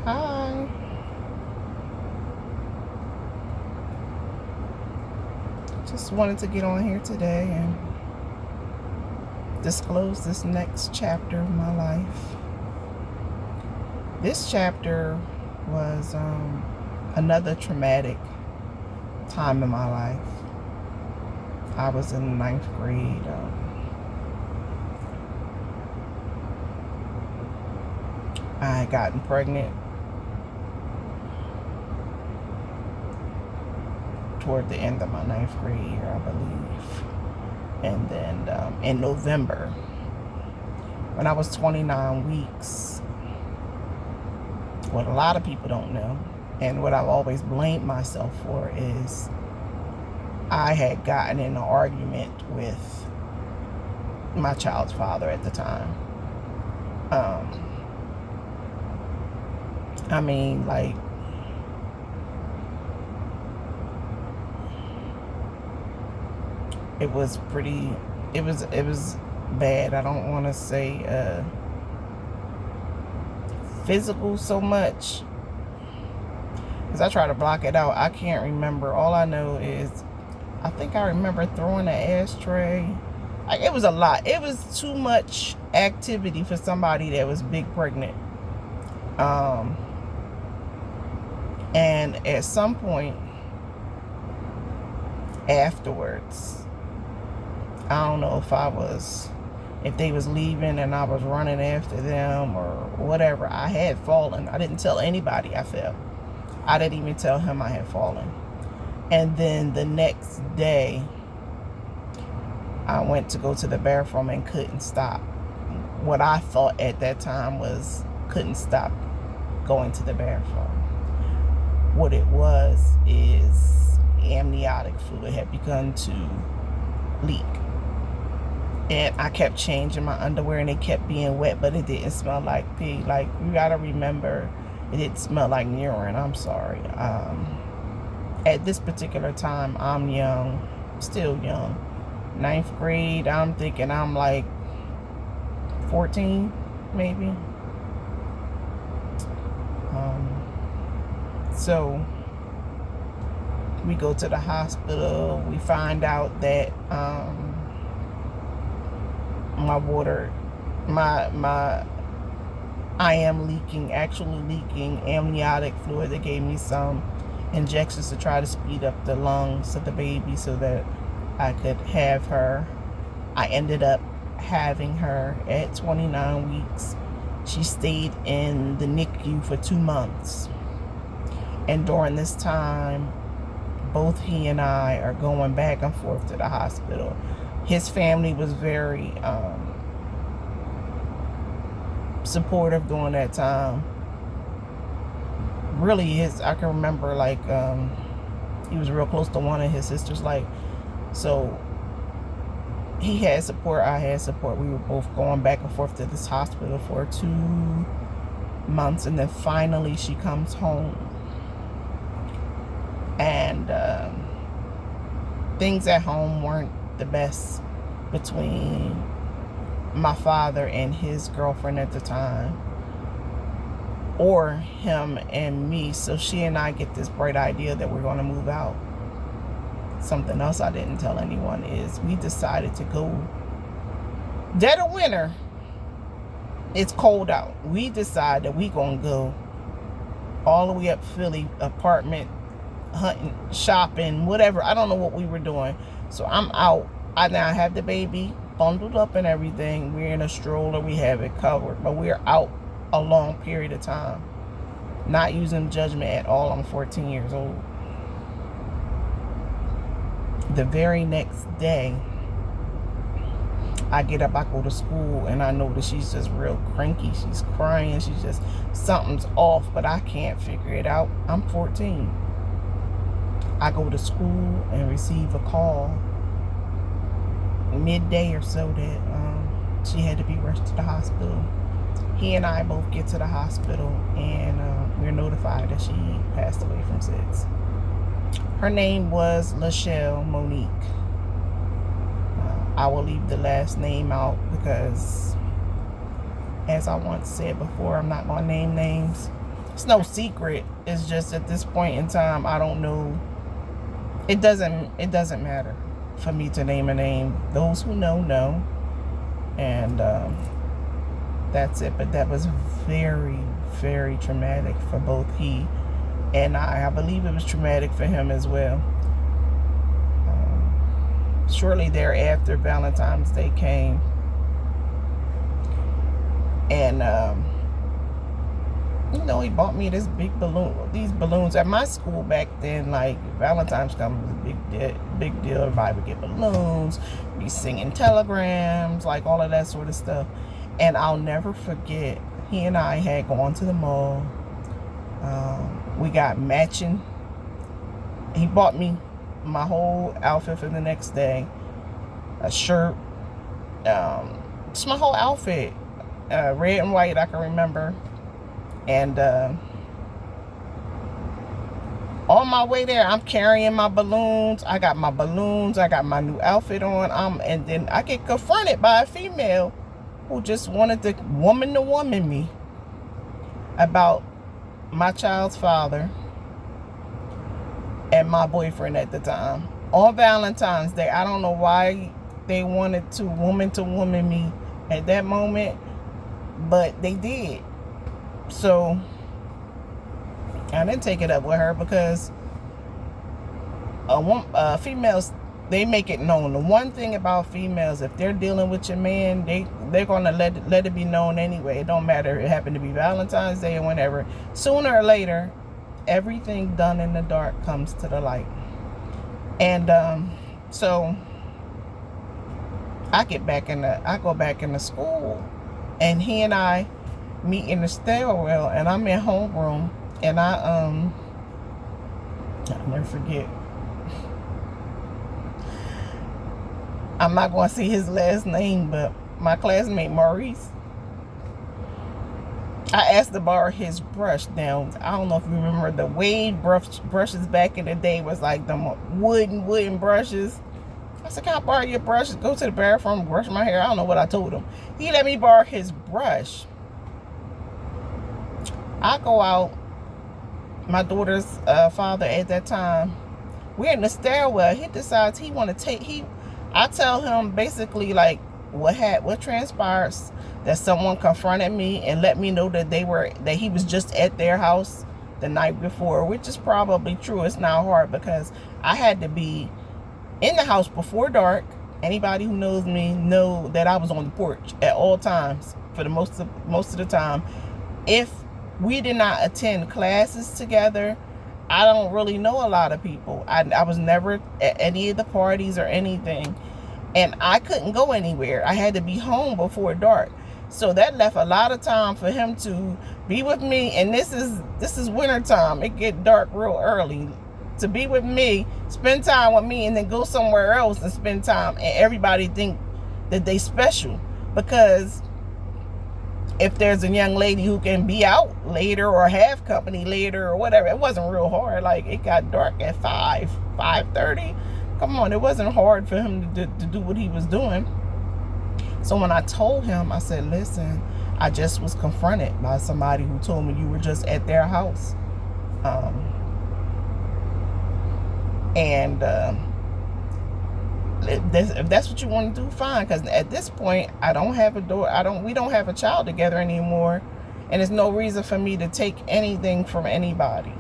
Hi. Just wanted to get on here today and disclose this next chapter of my life. This chapter was another traumatic time in my life. I was in ninth grade. I had gotten pregnant toward the end of my ninth grade year, I believe. And then in November, when I was 29 weeks, what a lot of people don't know, and what I've always blamed myself for, is I had gotten in an argument with my child's father at the time. I mean, like, it was bad. I don't want to say physical so much, because I try to block it out. I can't remember. All I know is I think I remember throwing an ashtray. Like, it was a lot. It was too much activity for somebody that was big pregnant. And at some point afterwards, I don't know if they was leaving and I was running after them or whatever. I had fallen. I didn't tell anybody I fell. I didn't even tell him I had fallen. And then the next day, I went to go to the bathroom and couldn't stop. What I thought at that time was couldn't stop going to the bathroom. What it was is amniotic fluid had begun to leak. And I kept changing my underwear and it kept being wet, but it didn't smell like pee. Like, you gotta remember, it didn't smell like urine. I'm sorry. At this particular time, I'm young, still young. Ninth grade, I'm thinking I'm like 14, maybe. So we go to the hospital. We find out that I am actually leaking amniotic fluid. They gave me some injections to try to speed up the lungs of the baby so that I could have her. I ended up having her at 29 weeks. She stayed in the NICU for 2 months. And during this time, both he and I are going back and forth to the hospital. His family was very supportive during that time. Really, I can remember, like, he was real close to one of his sisters. Like, so he had support, I had support. We were both going back and forth to this hospital for 2 months, and then finally she comes home. And things at home weren't the best between my father and his girlfriend at the time, or him and me. So she and I get this bright idea that we're going to move out. Something else I didn't tell anyone is we decided to go dead of winter. It's cold out. We decided that we going to go all the way up Philly, apartment hunting, shopping, whatever. I don't know what we were doing. So I'm out. I now have the baby bundled up and everything. We're in a stroller. We have it covered. But we're out a long period of time. Not using judgment at all. I'm 14 years old. The very next day, I get up, I go to school, and I know that she's just real cranky. She's crying. She's just, something's off, but I can't figure it out. I'm 14. I go to school and receive a call midday or so that she had to be rushed to the hospital. He and I both get to the hospital, and we're notified that she passed away from SIDS. Her name was Lachelle Monique. I will leave the last name out because, as I once said before, I'm not going to name names. It's no secret. It's just at this point in time, I don't know. It doesn't matter for me to name a name. Those who know. And that's it. But that was very, very traumatic for both he and I. I believe it was traumatic for him as well. Shortly thereafter, Valentine's Day came. And you know, he bought me this big balloon, these balloons. At my school back then, like, Valentine's come was a big deal. Everybody would get balloons, be singing telegrams, like all of that sort of stuff. And I'll never forget, he and I had gone to the mall. We got matching. He bought me my whole outfit for the next day. A shirt, just my whole outfit. Red and white, I can remember. And on my way there, I'm carrying my balloons. I got my balloons. I got my new outfit on. And then I get confronted by a female who just wanted to woman me about my child's father and my boyfriend at the time. On Valentine's Day, I don't know why they wanted to woman me at that moment, but they did. So I didn't take it up with her because females, they make it known. The one thing about females, if they're dealing with your man, they're gonna let it be known anyway. It don't matter. It happened to be Valentine's Day or whenever. Sooner or later, everything done in the dark comes to the light. And so I go back into school, and he and I meet in the stairwell, and I'm in homeroom, and I'll never forget. I'm not going to see his last name, but my classmate Maurice, I asked to borrow his brush. Now, I don't know if you remember the Wade brushes back in the day was like the wooden brushes. I said, can I borrow your brush? Go to the bathroom, brush my hair. I don't know what I told him. He let me borrow his brush. I go out. My daughter's father at that time, we're in the stairwell. He decides he want to take. I tell him basically like what transpires, that someone confronted me and let me know that he was just at their house the night before, which is probably true. It's not hard because I had to be in the house before dark. Anybody who knows me know that I was on the porch at all times for the most of the time. If we did not attend classes together, I don't really know a lot of people. I was never at any of the parties or anything, and I couldn't go anywhere. I had to be home before dark. So that left a lot of time for him to be with me. And this is winter time. It get dark real early. To be with me, spend time with me, and then go somewhere else and spend time, and everybody think that they special. Because if there's a young lady who can be out later or have company later or whatever, it wasn't real hard. Like, it got dark at 5:30. Come on, it wasn't hard for him to do what he was doing. So when I told him, I said, listen, I just was confronted by somebody who told me you were just at their house. If that's what you want to do, fine. Because at this point, we don't have a child together anymore, and there's no reason for me to take anything from anybody.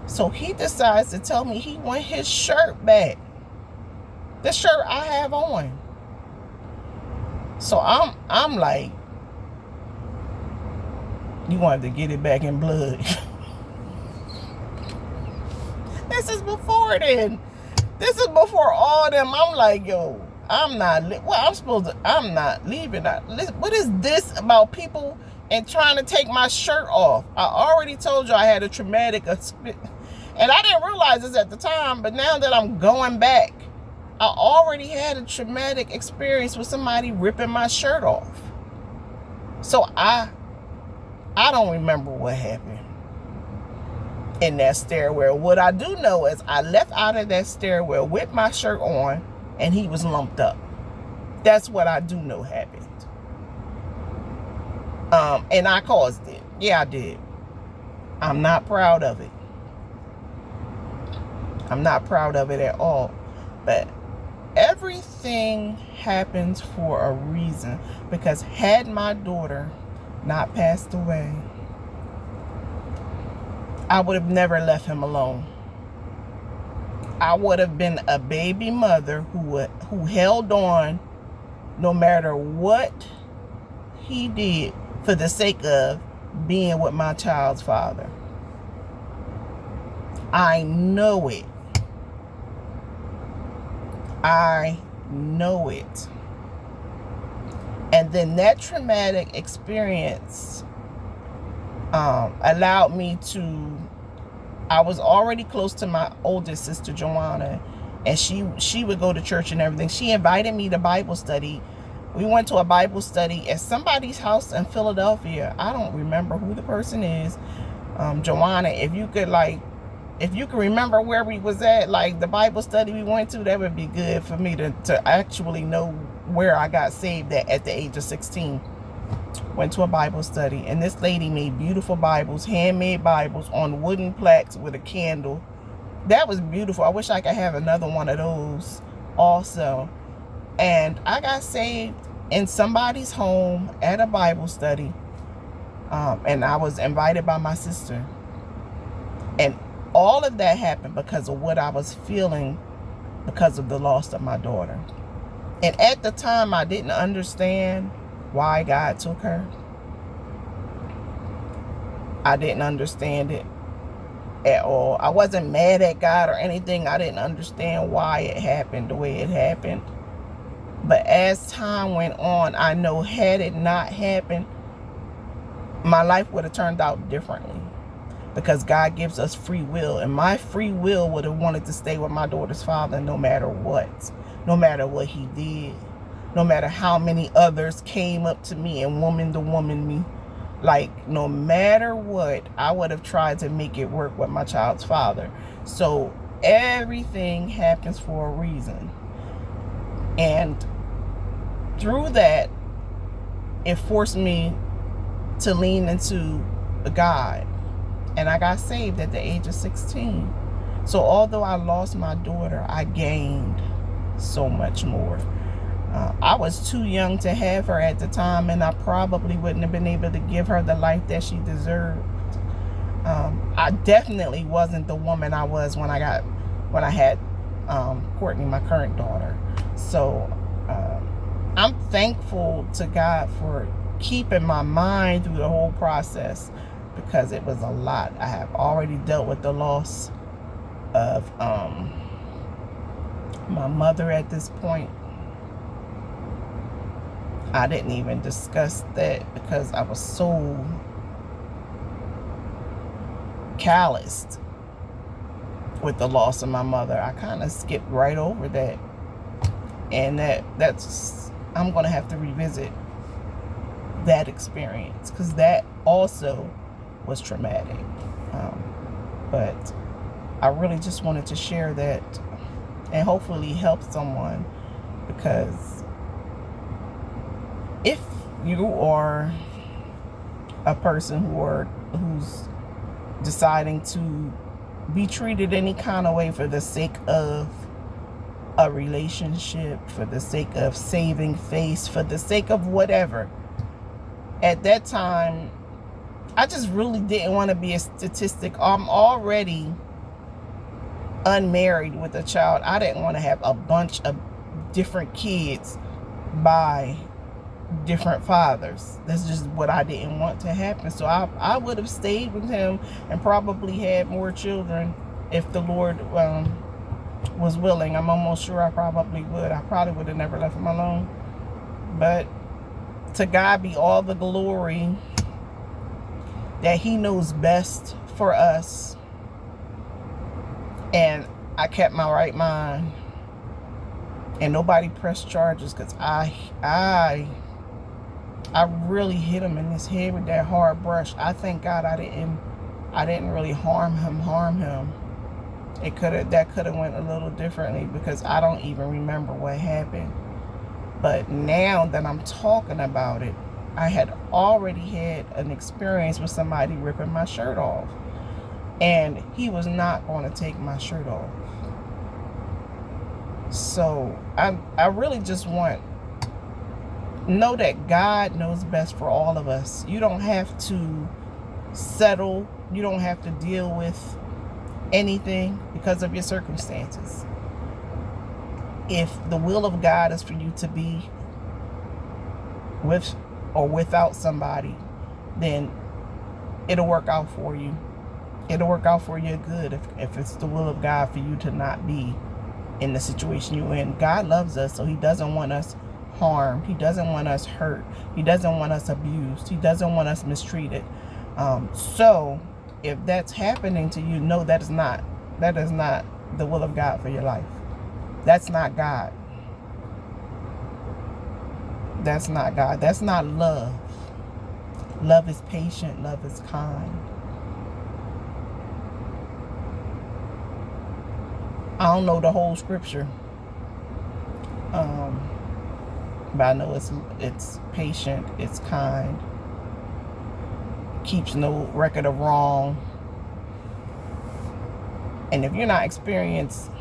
So he decides to tell me he want his shirt back, the shirt I have on. So I'm like, you wanted to get it back in blood. This is before then. This is before all them. I'm like, yo, I'm not leaving. What is this about people and trying to take my shirt off? I already told you I had a traumatic experience, and I didn't realize this at the time, but now that I'm going back, I already had a traumatic experience with somebody ripping my shirt off. So I don't remember what happened in that stairwell. What I do know is I left out of that stairwell with my shirt on, and he was lumped up. That's what I do know happened. And I caused it. Yeah, I did. I'm not proud of it. I'm not proud of it at all. But everything happens for a reason. Because had my daughter not passed away, I would have never left him alone. I would have been a baby mother who held on no matter what he did for the sake of being with my child's father. I know it. I know it. And then that traumatic experience allowed me to, I was already close to my oldest sister, Joanna, and she would go to church and everything. She invited me to Bible study. We went to a Bible study at somebody's house in Philadelphia. I don't remember who the person is. Joanna, if you could remember where we was at, like the Bible study we went to, that would be good for me to actually know where I got saved at the age of 16. Went to a Bible study, and this lady made beautiful Bibles, handmade Bibles on wooden plaques with a candle. That was beautiful. I wish I could have another one of those also. And I got saved in somebody's home at a Bible study, and I was invited by my sister. And all of that happened because of what I was feeling because of the loss of my daughter. And at the time, I didn't understand why God took her. I didn't understand it at all. I wasn't mad at God or anything. I didn't understand why it happened the way it happened. But as time went on, I know had it not happened, my life would have turned out differently. Because God gives us free will. And my free will would have wanted to stay with my daughter's father no matter what. No matter what he did. No matter how many others came up to me and woman to woman me. Like, no matter what, I would have tried to make it work with my child's father. So everything happens for a reason. And through that, it forced me to lean into God. And I got saved at the age of 16. So although I lost my daughter, I gained so much more. I was too young to have her at the time, and I probably wouldn't have been able to give her the life that she deserved. I definitely wasn't the woman I was when I had Courtney, my current daughter. So I'm thankful to God for keeping my mind through the whole process, because it was a lot. I have already dealt with the loss of my mother at this point. I didn't even discuss that because I was so calloused with the loss of my mother. I kind of skipped right over that. And that's I'm going to have to revisit that experience, because that also was traumatic. But I really just wanted to share that and hopefully help someone, because if you are a person who's deciding to be treated any kind of way for the sake of a relationship, for the sake of saving face, for the sake of whatever, at that time, I just really didn't want to be a statistic. I'm already unmarried with a child. I didn't want to have a bunch of different kids by different fathers. That's just what I didn't want to happen. So I would have stayed with him and probably had more children if the Lord was willing. I'm almost sure I probably would. I probably would have never left him alone. But to God be all the glory that he knows best for us. And I kept my right mind. And nobody pressed charges, because I really hit him in his head with that hard brush. I thank God I didn't really harm him. That could have went a little differently, because I don't even remember what happened. But now that I'm talking about it, I had already had an experience with somebody ripping my shirt off. And he was not going to take my shirt off. So I really just know that God knows best for all of us. You don't have to settle. You don't have to deal with anything because of your circumstances. If the will of God is for you to be with or without somebody, then it'll work out for you. It'll work out for your good if it's the will of God for you to not be in the situation you're in. God loves us, so he doesn't want us harmed. He doesn't want us hurt. He doesn't want us abused. He doesn't want us mistreated. So if that's happening to you, know that is not the will of God for your life. That's not God. That's not God. That's not love. Love is patient. Love is kind. I don't know the whole scripture, but I know it's patient, it's kind, keeps no record of wrong. And if you're not experiencing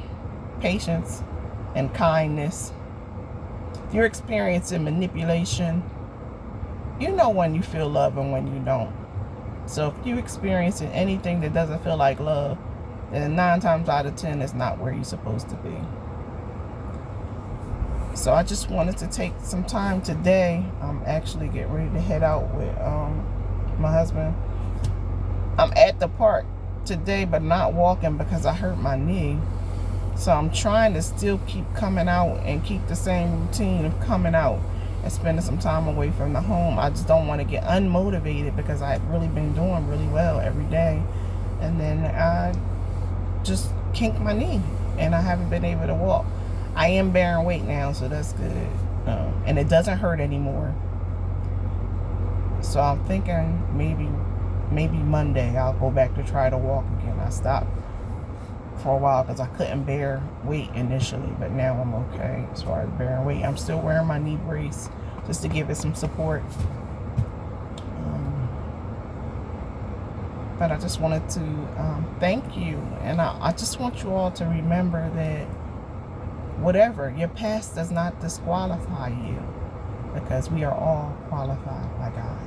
patience and kindness, if you're experiencing manipulation, you know when you feel love and when you don't. So if you're experiencing anything that doesn't feel like love, then 9 times out of 10 is not where you're supposed to be. So I just wanted to take some time today. I'm actually getting ready to head out with my husband. I'm at the park today, but not walking because I hurt my knee. So I'm trying to still keep coming out and keep the same routine of coming out and spending some time away from the home. I just don't want to get unmotivated because I've really been doing really well every day. And then I just kinked my knee and I haven't been able to walk. I am bearing weight now, so that's good. And it doesn't hurt anymore. So I'm thinking maybe Monday I'll go back to try to walk again. I stopped for a while because I couldn't bear weight initially, but now I'm okay as far as bearing weight. I'm still wearing my knee brace just to give it some support. But I just wanted to thank you, and I just want you all to remember that whatever, your past does not disqualify you, because we are all qualified by God.